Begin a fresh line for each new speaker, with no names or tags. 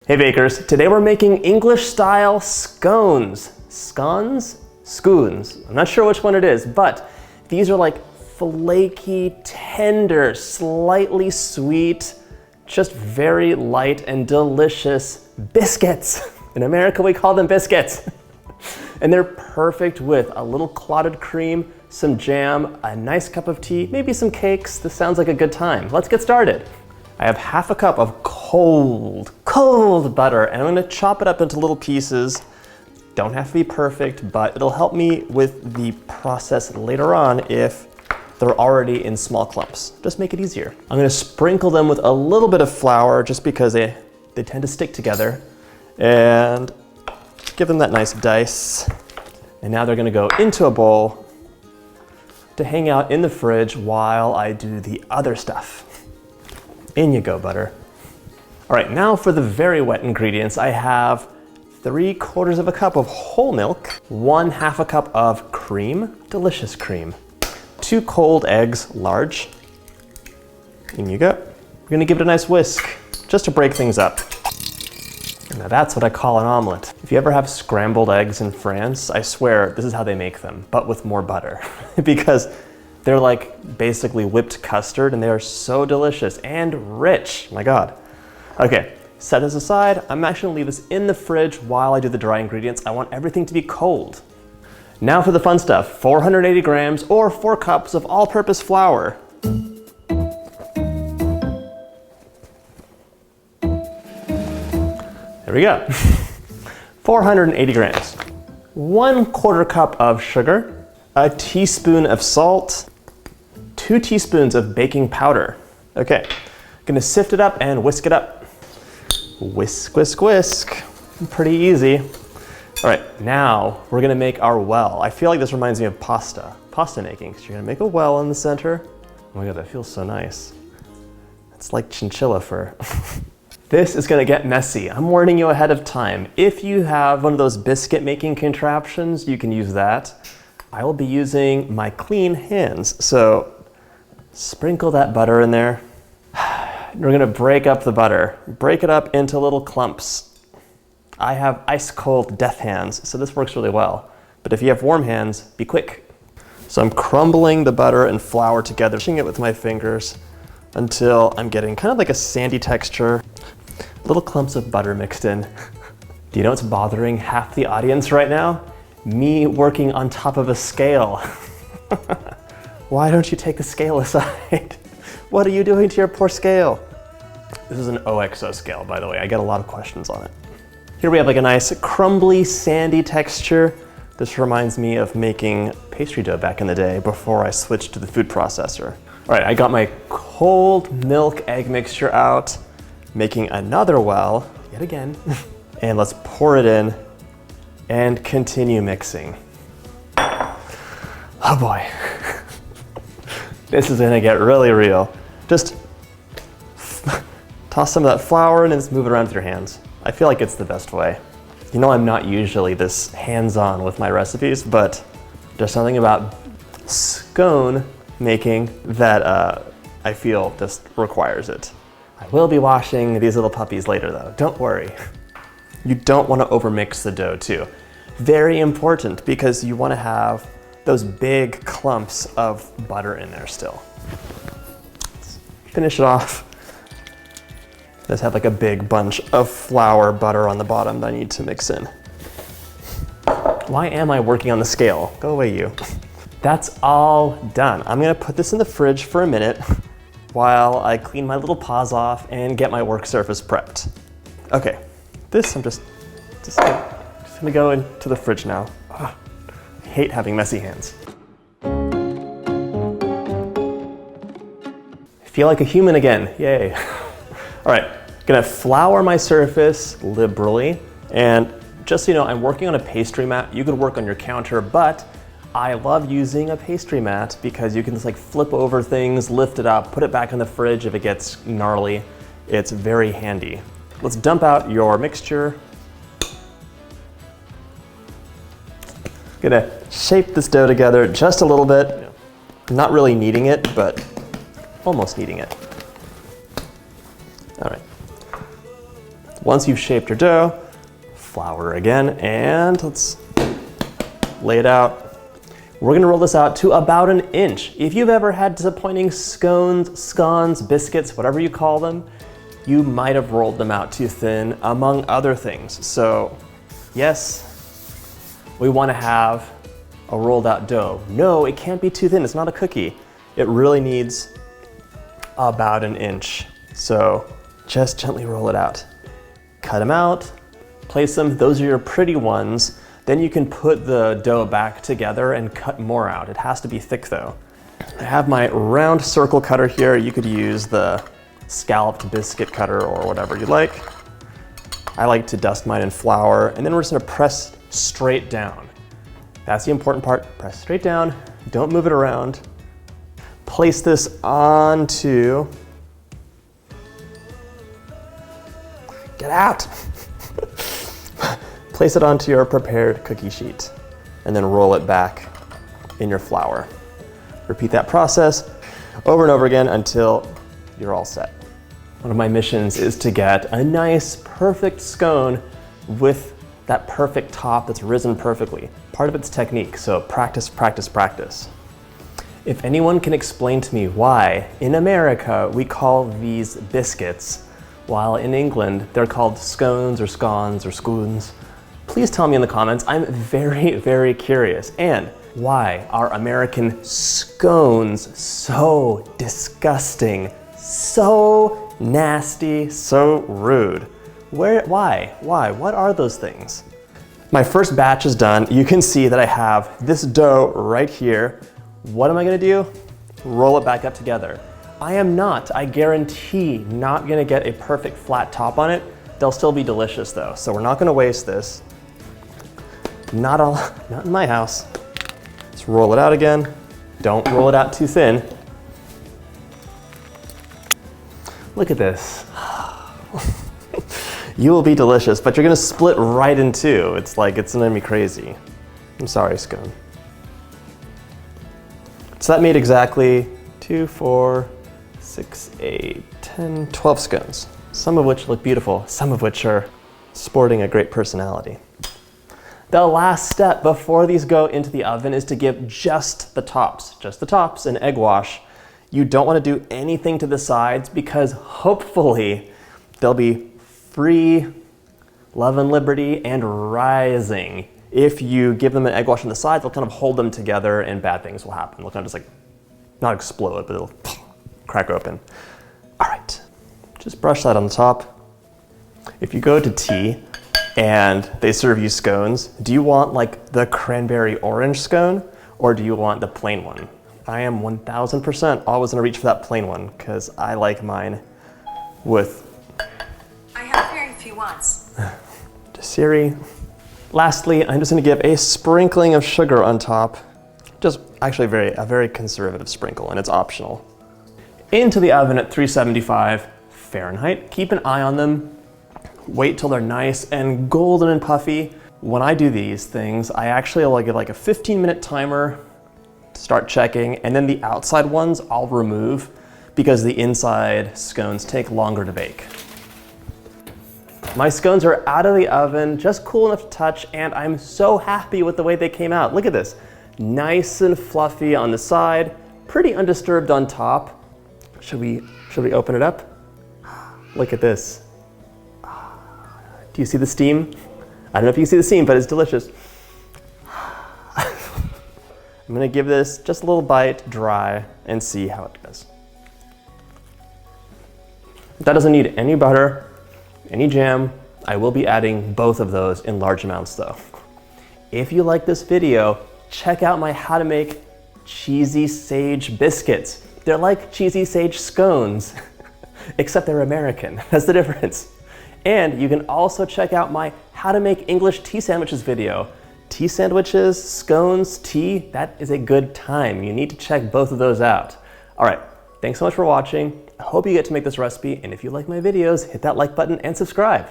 Hey bakers, today we're making English style scones. Scones? Scones. I'm not sure which one it is, but these are like flaky, tender, slightly sweet, just very light and delicious biscuits. In America, we call them biscuits. And they're perfect with a little clotted cream, some jam, a nice cup of tea, maybe some cakes. This sounds like a good time. Let's get started. I have half a cup of cold butter, and I'm gonna chop it up into little pieces. Don't have to be perfect, but it'll help me with the process later on if they're already in small clumps. Just make it easier. I'm gonna sprinkle them with a little bit of flour just because they tend to stick together, and give them that nice dice. And now they're gonna go into a bowl to hang out in the fridge while I do the other stuff. In you go, butter. All right, now for the very wet ingredients. I have 3/4 of a cup of whole milk, 1/2 a cup of cream, delicious cream, 2 cold eggs, large. In you go. We're gonna give it a nice whisk, just to break things up. Now that's what I call an omelet. If you ever have scrambled eggs in France, I swear this is how they make them, but with more butter. Because they're like basically whipped custard and they are so delicious and rich, my God. Okay, set this aside. I'm actually gonna leave this in the fridge while I do the dry ingredients. I want everything to be cold. Now for the fun stuff, 480 grams or 4 cups of all-purpose flour. There we go. 480 grams. 1/4 cup of sugar, a teaspoon of salt, 2 teaspoons of baking powder. Okay, gonna sift it up and whisk it up. Whisk, whisk, whisk. Pretty easy. All right, now we're gonna make our well. I feel like this reminds me of pasta making. So you're gonna make a well in the center. Oh my God, that feels so nice. It's like chinchilla fur. This is gonna get messy. I'm warning you ahead of time. If you have one of those biscuit making contraptions, you can use that. I will be using my clean hands. So sprinkle that butter in there. We're gonna break up the butter. Break it up into little clumps. I have ice cold death hands, so this works really well. But if you have warm hands, be quick. So I'm crumbling the butter and flour together, pushing it with my fingers until I'm getting kind of like a sandy texture. Little clumps of butter mixed in. Do you know what's bothering half the audience right now? Me working on top of a scale. Why don't you take the scale aside? What are you doing to your poor scale? This is an OXO scale, by the way. I get a lot of questions on it. Here we have like a nice crumbly, sandy texture. This reminds me of making pastry dough back in the day before I switched to the food processor. All right, I got my cold milk egg mixture out, making another well, yet again. And let's pour it in and continue mixing. Oh boy. This is gonna get really real. Just toss some of that flour in and just move it around with your hands. I feel like it's the best way. You know I'm not usually this hands-on with my recipes, but there's something about scone making that I feel just requires it. I will be washing these little puppies later though, don't worry. You don't want to overmix the dough too. Very important because you want to have those big clumps of butter in there still. Let's finish it off. Just have like a big bunch of flour butter on the bottom that I need to mix in. Why am I working on the scale? Go away, you. That's all done. I'm gonna put this in the fridge for a minute while I clean my little paws off and get my work surface prepped. Okay, this I'm just gonna go into the fridge now. Ugh, I hate having messy hands. I feel like a human again, yay. All right, gonna flour my surface liberally, and just so you know, I'm working on a pastry mat. You could work on your counter, but I love using a pastry mat because you can just like flip over things, lift it up, put it back in the fridge if it gets gnarly. It's very handy. Let's dump out your mixture. Gonna shape this dough together just a little bit. Not really kneading it, but almost kneading it. All right. Once you've shaped your dough, flour again, and let's lay it out. We're gonna roll this out to about 1 inch. If you've ever had disappointing scones, scones, biscuits, whatever you call them, you might have rolled them out too thin, among other things. So yes, we wanna have a rolled out dough. No, it can't be too thin, it's not a cookie. It really needs about 1 inch. So just gently roll it out. Cut them out, place them, those are your pretty ones. Then you can put the dough back together and cut more out. It has to be thick though. I have my round circle cutter here. You could use the scalloped biscuit cutter or whatever you like. I like to dust mine in flour, and then we're just gonna press straight down. That's the important part, press straight down, don't move it around. Place this onto, get out! Place it onto your prepared cookie sheet and then roll it back in your flour. Repeat that process over and over again until you're all set. One of my missions is to get a nice, perfect scone with that perfect top that's risen perfectly. Part of it's technique, so practice, practice, practice. If anyone can explain to me why in America we call these biscuits, while in England they're called scones or scones or scones, please tell me in the comments. I'm very, very curious. And why are American scones so disgusting, so nasty, so rude? Why? What are those things? My first batch is done. You can see that I have this dough right here. What am I gonna do? Roll it back up together. I am not, I guarantee, not gonna get a perfect flat top on it. They'll still be delicious though, so we're not gonna waste this. Not in my house. Let's roll it out again. Don't roll it out too thin. Look at this. You will be delicious, but you're gonna split right in two. It's gonna be crazy. I'm sorry, Scone. So that made exactly 2, 4, 6, 8, 10, 12 scones. Some of which look beautiful, some of which are sporting a great personality. The last step before these go into the oven is to give just the tops an egg wash. You don't want to do anything to the sides because hopefully they'll be free, love and liberty, and rising. If you give them an egg wash on the sides, they'll kind of hold them together and bad things will happen. They'll kind of just not explode, but it'll crack open. All right, just brush that on the top. If you go to tea, and they serve you scones, do you want the cranberry orange scone or do you want the plain one? I am 1000% always gonna reach for that plain one because I like mine with...
I have very few wants.
To Siri. Lastly, I'm just gonna give a sprinkling of sugar on top. Just actually a very conservative sprinkle, and it's optional. Into the oven at 375 Fahrenheit. Keep an eye on them. Wait till they're nice and golden and puffy. When I do these things, I actually will give a 15-minute timer to start checking, and then the outside ones I'll remove because the inside scones take longer to bake. My scones are out of the oven, just cool enough to touch, and I'm so happy with the way they came out. Look at this, nice and fluffy on the side, pretty undisturbed on top. Should we open it up? Look at this. Do you see the steam? I don't know if you can see the steam, but it's delicious. I'm gonna give this just a little bite, dry, and see how it goes. That doesn't need any butter, any jam. I will be adding both of those in large amounts though. If you like this video, check out my how to make cheesy sage biscuits. They're like cheesy sage scones, except they're American. That's the difference. And you can also check out my how to make English tea sandwiches video. Tea sandwiches, scones, tea, that is a good time. You need to check both of those out. All right, thanks so much for watching. I hope you get to make this recipe, and if you like my videos, hit that like button and subscribe.